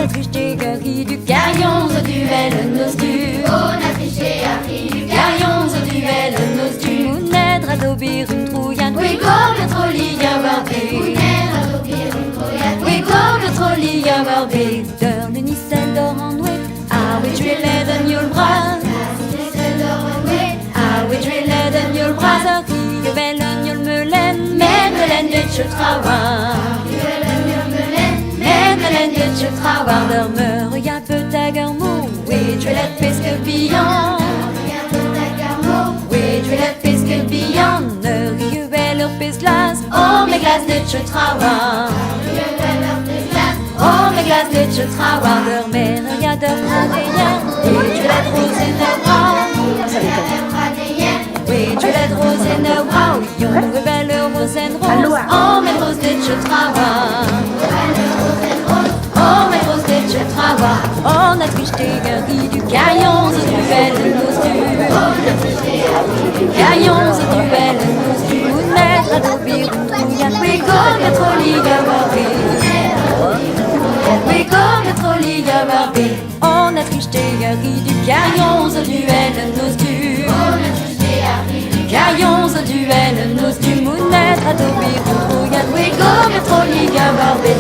a triché gari du carillon au duel nos du. On a triché à prix du Carillon au duel nos du. Mouned radobir une trouillane. Oui, go, le trolli, y'a Barbé. Oui, go, le trolli, y'a Barbé. D'heure de Nicelle d'or en noué. Ah oui, tu es laid de mieux le bras. Ah oui, tu es laid de mieux le bras. Qui est belle, mieux le melen. Mais melen de tu travailles. Je travaille dormeur, y'a peu ta garmou. Oui, tu es la pesque billon. Oui, tu es la pesque billon. Rieux belle pes glace. Oh, mes glaces de tu travailles. Oh, mes glaces de tu travailles. Dormeur, y'a d'or radéien. Oui, tu es la rose et ne bras. Oui, tu es la rose et ne bras. Oui, on est belle rose et rose. Oh, mes roses de tu travailles. Oh, mes roses de tu travailles. On a triché gari du carillon au duel nos du. Carillon au duel nos du. Mounette à dobir une trouillane. Oui, comme le trolli Barbé. Oui, comme le trolli Barbé. On a triché gari du carillon au duel nos du. Carillon au duel nos du. Mounette à dobir une trouillane. Oui, comme le trolli Barbé.